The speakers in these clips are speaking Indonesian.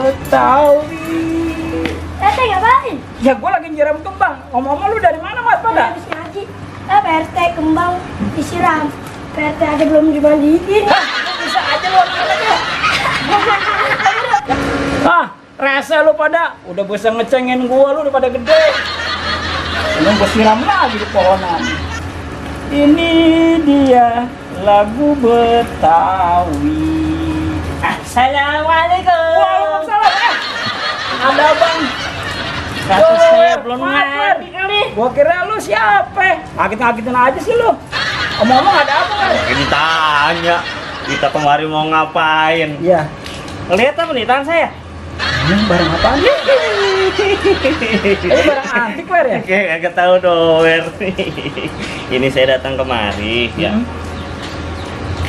Betawi. Tete ngapain? Ya gue lagi nyiram kembang. Ngomong-ngomong lu dari mana Mas pada? Habis ngaji. PRT kembang disiram. PRT aja belum dimandiin. Bisa aja lu aja. Rese lu pada udah bisa ngecengin gua, lu udah pada gede. Belum gua siram lagi di pohonan. Ini dia lagu Betawi. Assalamualaikum. Waalaikumsalam. Ada bang. Kasus saya belum mandi kali. Gua kira lu siapa? Ngakit-ngakitin aja sih lu. Omong-omong ada apa kan? Ini tanya. Kita kemari mau ngapain? Iya. Lihat apa nih tangan saya? Ini barang apaan? Ini barang antik Wer ya? Kagak tahu dong, Wer. Ini saya datang kemari ya.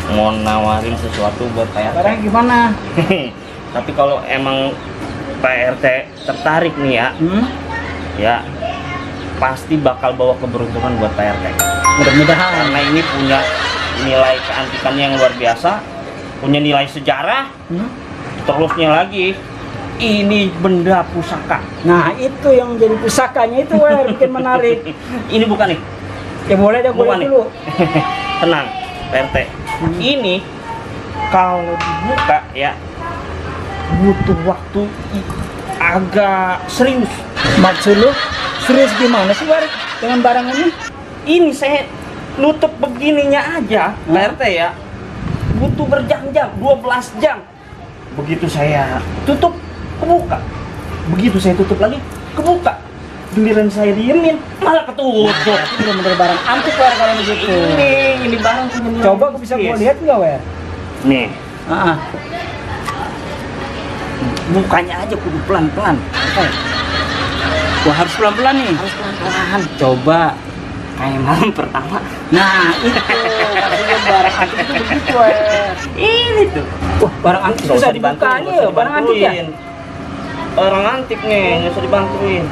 Mau nawarin sesuatu buat Pak RT. Barang gimana? Tapi kalau emang Pak RT tertarik nih ya, ya pasti bakal bawa keberuntungan buat Pak RT. Mudah-mudahan. Karena ini punya nilai keantikannya yang luar biasa, punya nilai sejarah. Terusnya lagi, ini benda pusaka. Nah itu yang jadi pusakanya itu Wer, bikin menarik. Ini bukan nih. Ya boleh deh, Bukan boleh nih. dulu. Tenang, Pak RT. Ini kalau dibuka ya butuh waktu agak serius. Maksud lu serius gimana sih Wer dengan barang ini? Ini saya nutup begininya aja, Pak RT ya. Butuh berjam-jam, 12 jam. Begitu saya tutup, kebuka. Begitu saya tutup lagi, kebuka. Giliran saya diemin, malah ketutup. Itu bener-bener barang antik Wer kalau begitu. Ini barang punya nilai Coba gua bisa gua lihat nggak Wer? Nih, Ah, bukanya aja kudu pelan-pelan. gua harus pelan-pelan nih. Harus pelan-pelan. Coba kayak malam pertama. Nah itu maksudnya barang antik itu begitu Wer. Ini tuh. Wah barang antik Nggak bisa usah dibantu, dibuka nih, barang antik ya? Orang antik nih, nggak usah dibantuin.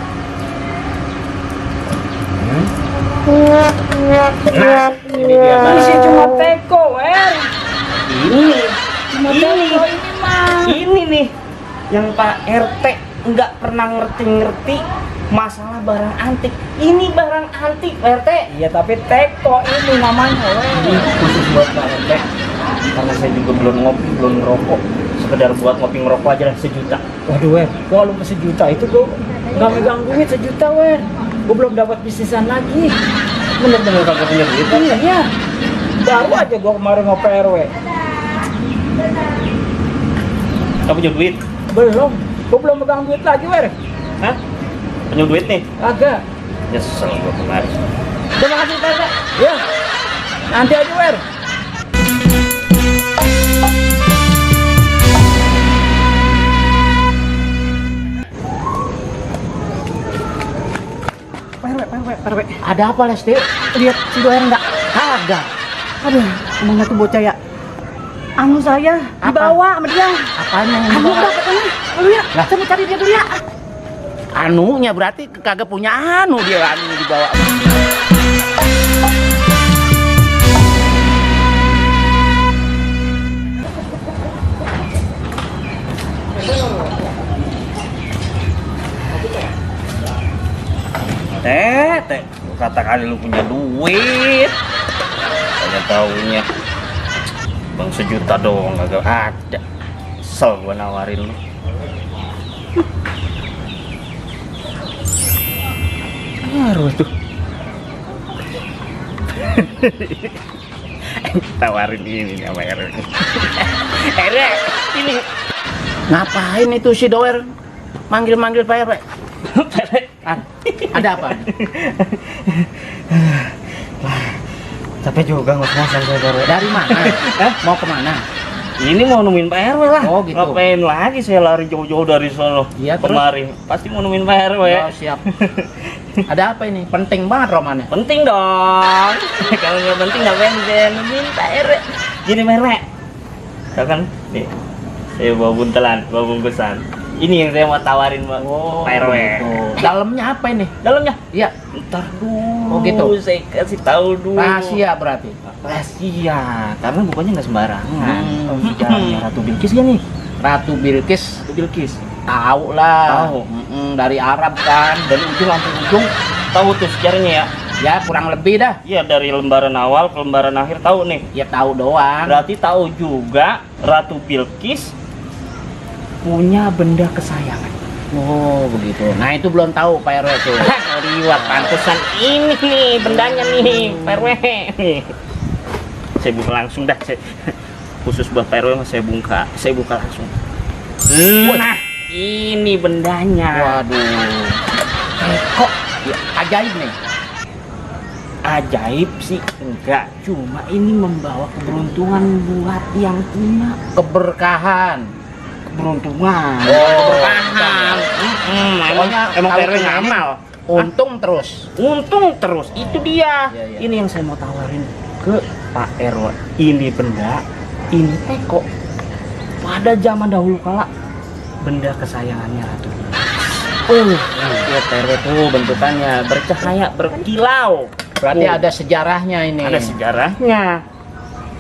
Nah, ini dia Ini sih barang. cuma teko Wer. Ini, Cuma ini, teko ini mah. ini nih, yang Pak RT nggak pernah ngerti-ngerti masalah barang antik. Ini barang antik, Pak RT. Iya tapi teko ini namanya Wer. Ini khusus buat Pak RT. Karena saya juga belum ngopi, belum ngerokok. Sekedar buat ngopi ngerokok aja lah 1 juta. Waduh Wer, kalau 1 juta itu gua nggak megang duit 1 juta Wer. Gua belum dapat bisnisan lagi. Bener-bener kagak punya duit. Iya. Baru aja gua kemarin ngopi RW. Gak punya duit? Belum. Gua belum megang duit lagi Wer. Hah? Punya duit nih? Agak. Nyesel gua kemarin. Terima kasih Pak. Ya. Nanti aja Wer. Parwe, ada apa Lesti? Lihat si Doer enggak? Kagak. Aduh, emangnya tuh bocah ya. Anu saya Apa? dibawa sama dia. Apanya yang Anu dibawa? enggak katanya. Lu ya, Lah. saya mau cari dia dulu ya. Anunya berarti kagak punya anu dia anu dibawa. Teh, kata kali lu punya duit. Kagak taunya Bang 1 juta doang kagak ada. Kesel gua nawarin lu. Harus tuh. Tawarin ini sama Ere. Ere, ini Ngapain itu si Doer manggil-manggil Pak RW? Ah, ada apa? capek juga ngos-ngosan saya Ere. Dari mana? Mau kemana? Ini mau nemuin Pak RW lah. Oh, gitu. Ngapain lagi saya lari jauh-jauh dari sono Iya, terus? kemari. Pasti mau nemuin Pak RW. Oh, siap. Ada apa ini? Penting banget romannya. Penting dong. Kalau nggak penting ngapain saya nemuin Pak RW. Gini Pak RW. Tahu kan? Nih. Saya bawa buntelan, bawa bungkusan. Ini yang saya mau tawarin Pak RW. gitu. Dalamnya apa ini? Dalamnya? Iya. Ntar dulu. Oh, gitu. Saya kasih tahu dulu. Rahasia berarti. Rahasia. Karena bukannya nggak sembarangan. Hmm. Bicaranya Ratu Bilqis ya nih. Ratu Bilqis. Ratu Bilqis. Tahu lah. Tahu. Dari Arab kan. Dari ujung sampai ujung tahu tuh sejarahnya ya. Ya kurang lebih dah. Iya, dari lembaran awal ke lembaran akhir tahu nih. Ya tahu doang. Berarti tahu juga Ratu Bilqis punya benda kesayangan. Oh begitu. Nah itu belum tahu Pak RW tuh. Liwat pantesan ini nih bendanya nih, Pak RW. Nih. Saya buka langsung dah. Khusus buat Pak RW saya buka langsung. Nah, ini bendanya. Waduh. Kok ya, ajaib nih. Ajaib sih enggak, cuma ini membawa keberuntungan buat yang punya Keberkahan. keberuntungan. Keberkahan. Pokoknya emang kalau PRW punya ini, ngamal. Untung terus. Untung terus, itu dia. Iya. Ini yang saya mau tawarin ke Pak RW. Ini benda, ini teko. Pada zaman dahulu kala, benda kesayangannya Ratu Bilqis. Ya Pak RW tuh bentukannya bercahaya, berkilau. Berarti Tuh. ada sejarahnya ini. Ada sejarahnya.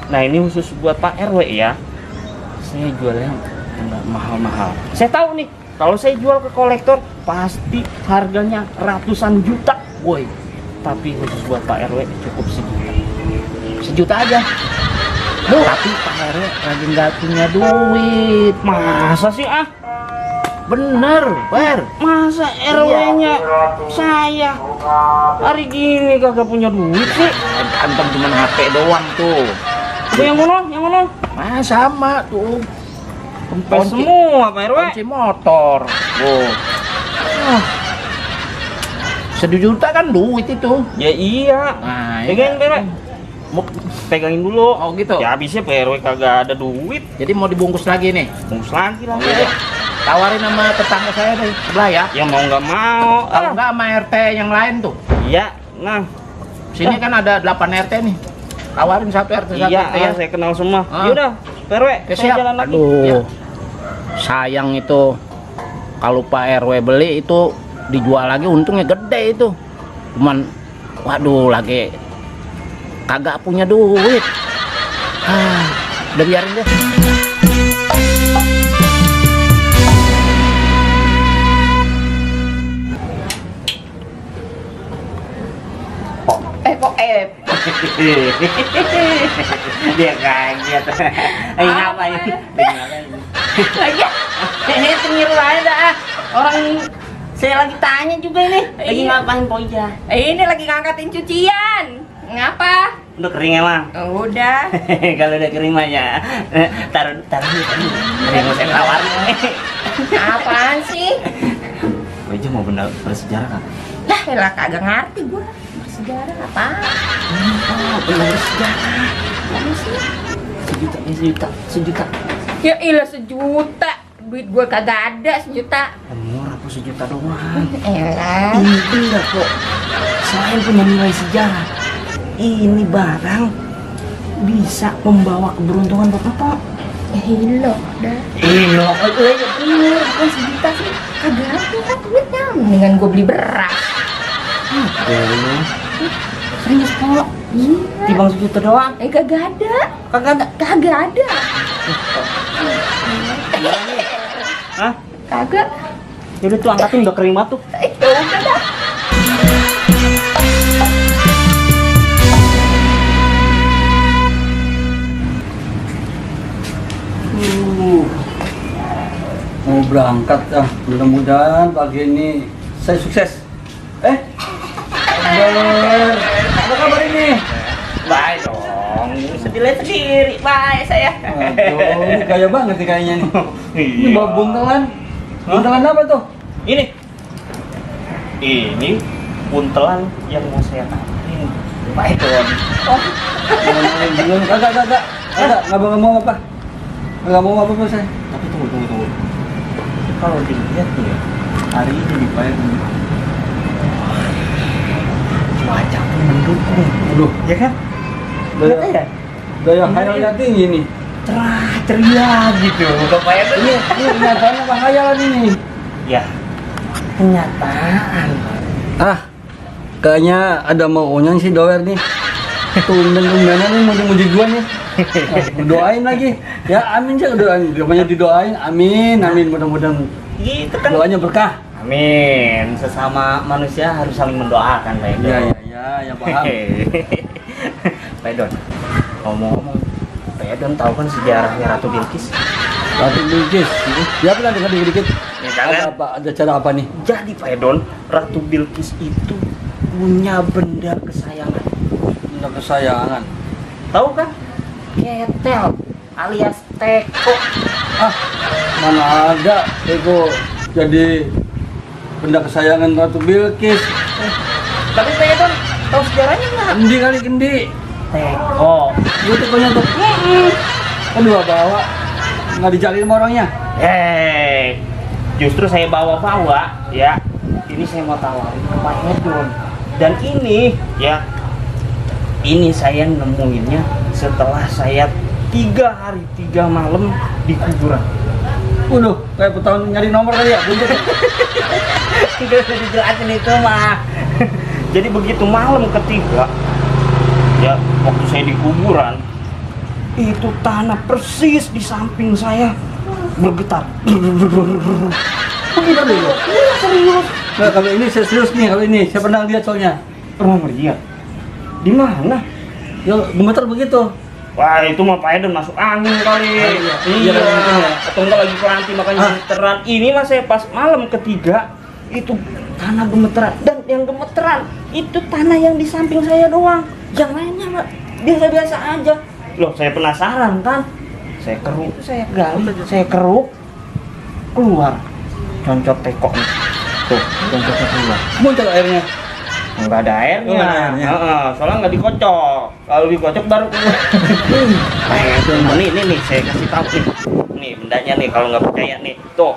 Nah ini khusus buat Pak RW ya. Saya jualnya nggak mahal-mahal. Saya tahu nih, kalau saya jual ke kolektor pasti harganya ratusan juta, woi. Tapi khusus buat Pak RW cukup sejuta. Sejuta aja. Tapi Pak RW lagi nggak punya duit. Masa sih ah? Bener, Wer. Masa RW-nya saya hari gini kagak punya duit sih? Antum cuma HP doang tuh. Yang mana? Yang mana? Ah sama tuh. Kempes semua Pak RW. Kunci motor. Oh. Ah. 1 juta kan duit itu. Ya iya. Nah, Pegangin Pak RW. Mau pegangin dulu. Oh gitu. Ya habisnya Pak RW kagak ada duit. Jadi mau dibungkus lagi nih. Bungkus lagi lah. Oh, iya. Tawarin sama tetangga saya deh sebelah ya. Ya mau nggak mau. Kalau nggak sama RT yang lain tuh. Iya. Nah. Sini kan ada 8 RT nih. Tawarin satu RT satu Iya. RT ya. Saya kenal semua. Ah. Yaudah. Pak RW. Ya, Saya siap. jalan lagi. Aduh. Ya. Sayang itu. Kalau Pak RW beli itu dijual lagi untungnya gede itu. Cuman waduh lagi kagak punya duit. Ah, udah biarin deh. Dia kaget. Ngapain? Lagi Tengiru aja dah. Orang saya lagi tanya juga ini. Lagi ngapain Pak Ija? ini lagi ngangkatin cucian. Ngapa? Udah kering emang. Udah. Kalau udah kering aja. Taruh dulu. Ada yang mau saya tawarin nih. Apaan sih? Pak Ija mau benda bersejarah kan? Lah kagak ngerti gua. Bersejarah apaan? Benda bersejarah. Apa sih? Sejuta. Ya ilah 1 juta. Duit gua kagak ada 1 juta. Murah apa sejuta doang? Elah. Ini benda kok. Selain punya nilai sejarah, ini barang bisa membawa keberuntungan buat Bapak. Ilah, dah. Iya, Bener, bukan 1 juta sih. Kagak ada kan duitnya. Mendingan gua beli beras. serius kok. Iya. Timbang sejuta doang. Kagak ada. Kagak ada. Hah? Kagak. Yaudah tuh angkatin udah kering banget tuh. Ya udah dah. Mau berangkat ah, mudah-mudahan pagi ini saya sukses. Apa kabar ini? Baik dong, sedih sendiri. Baik saya. Aduh, ini gaya banget nih kayaknya nih. Ini bawa buntelan. Buntelan apa tuh? Ini buntelan yang mau saya tawarin. Baik dong. Kagak. Nggak mau apa. Nggak mau apa saya. Tapi tunggu. Kalau dilihat nih ya, hari ini dibayar cuaca pun mendukung. Aduh, Ya kan? daya khayalnya tinggi nih. Cerah, ceria gitu. Bapak Ini kenyataan apa khayalan ini? Ya, kenyataan. Ah, kayaknya ada maunya si Doer nih. Tumben-tumbenan nih muji-muji gua nih. Doain lagi. Ya amin sih, doain. Namanya didoain. Amin. Mudah-mudahan Gitu kan. Doanya berkah. Amin. Sesama manusia harus saling mendoakan, Pak Edon. Ya paham. Pak Edon, ngomong-ngomong, Pak Edon tahu kan sejarahnya Ratu Bilqis? Ratu Bilqis. Ya pernah dengar dikit-dikit. Ya, jangan. Ada cara apa nih? Jadi Pak Edon, Ratu Bilqis itu punya benda kesayangan. Benda kesayangan. Tahu kan? Ketel alias teko. Ah, mana ada Ego jadi benda kesayangan Ratu Bilqis. Tapi Pak Edon tahu sejarahnya nggak? Kendi kali kendi. Teko. Itu tekonya tuh. Kan bawa nggak dicariin sama orangnya. Justru saya bawa-bawa ya. Ini saya mau tawarin ke Pak Edon. Dan ini ya, ini saya nemuinnya setelah saya 3 hari 3 malam di kuburan. Udah, kayak petahun nyari nomor kali ya. Tidak usah dijelasin itu mah. Jadi begitu malam ketiga, ya waktu saya di kuburan, itu tanah persis di samping saya bergetar. Begitu deh. Iya serius. Nah, kalau ini saya serius nih, kalau ini saya pernah lihat soalnya. Pernah melihat? Di mana? Ya gemeter begitu. Wah itu mah Pak Edon masuk angin kali. Iya. Iya. Iya, iya. Atau enggak lagi kelanti makanya gemeteran. Ini mah saya pas malam ketiga itu tanah gemeteran, dan yang gemeteran itu tanah yang di samping saya doang. Yang lainnya mah biasa-biasa aja. Loh saya penasaran kan. Saya keruk, saya gali, saya keruk, keluar concot teko nih. Tuh, concotnya keluar. Muncul airnya. Enggak ada airnya. Nggak ada airnya. Soalnya nggak dikocok. Kalau dikocok baru keluar. Nih, saya kasih tahu nih. Nih bendanya nih, kalau nggak percaya nih. Tuh.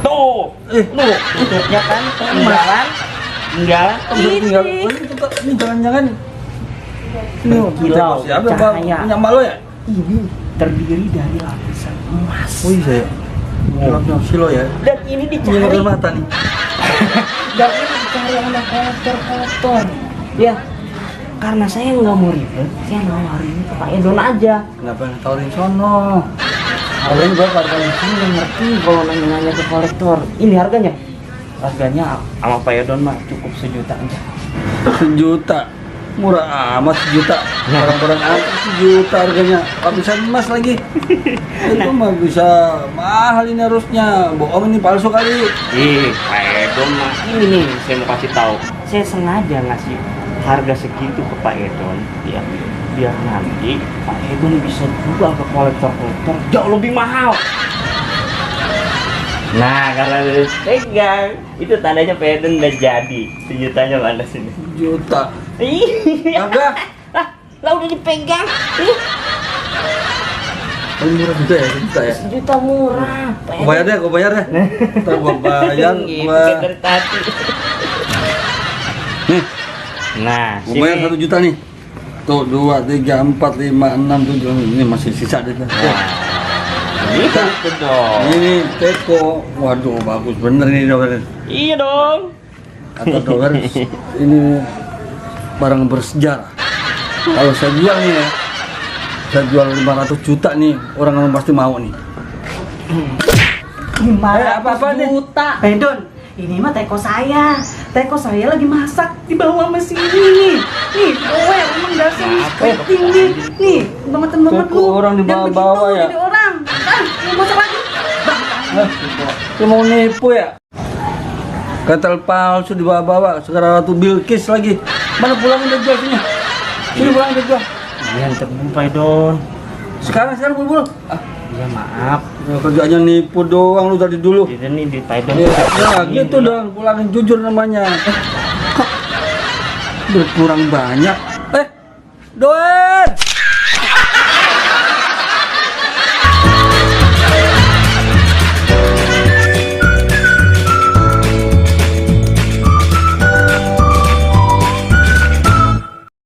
Tuh, tutupnya kan, tinggalan. Tinggal. Ini jangan-jangan ini Kilau, siapa cahaya. punya malu ya? Ini terdiri dari lapisan emas. Oh iya. Dalam silo ya. Dan ini Ini dicari. air mata nih. Dan ini dicari sama kolektor. Ya, karena saya nggak mau ribet, saya nawarin ke Pak Edon aja. Kenapa tawarin sono? Harganya berapa? Harganya saya nggak ngerti kalau nanya-nanya ke kolektor. Ini harganya? Harganya sama Pak Edon mah cukup 1 juta aja. 1 juta. Murah amat 1 juta. Barang-barang apa 1 juta harganya. Lapisan emas lagi. Itu mah bisa mahal ini harusnya. Bohong ini palsu kali. Pak Edon mah ini nih saya mau kasih tahu. Saya sengaja ngasih harga segitu ke Pak Edon ya, biar nanti Pak Edon bisa jual ke kolektor-kolektor jauh lebih mahal. Nah, karena udah pegang, itu tandanya Pak Edon udah jadi. 1 jutanya mana sini? 1 juta. Iya. Agak. Lah udah dipegang. Ih, Paling murah juga ya, 1 juta ya. 1 juta murah. Pak Gua bayar deh, gua bayar deh. Ntar gua bayar. Gitu, Gua kayak dari tadi. nih, Nah, gua bayar 1 juta nih. Tuh 2, 3, 4, 5, 6, 7. Ini masih sisa deh. Gitu dong. Ini teko. Waduh, bagus bener nih dokter. Iya dong. Kata dokter, ini barang bersejarah. Kalau saya jual nih ya, saya jual 500 juta nih, orang pasti mau nih. 500 juta. Pedon, ini mah teko saya. Teko saya lagi masak di bawah mesin ini. Nih, gue emang dasar scripting nih. Nih, teman-teman Teko orang di bawah-bawah ya? Jadi orang. Mau masak lagi? Lu mau nipu ya? Ketel palsu dibawa-bawa, sekarang Ratu Bilqis lagi. Mana pulangin udah jual sini? Sini pulangin udah jual. Iya, temen Pak Edon. Sekarang buru-buru. Iya maaf. Kerjanya nipu doang lu tadi dulu. Jadi nih di Pak Edon. Ya, gitu dong, pulangin jujur namanya. Kok berkurang banyak? Doan!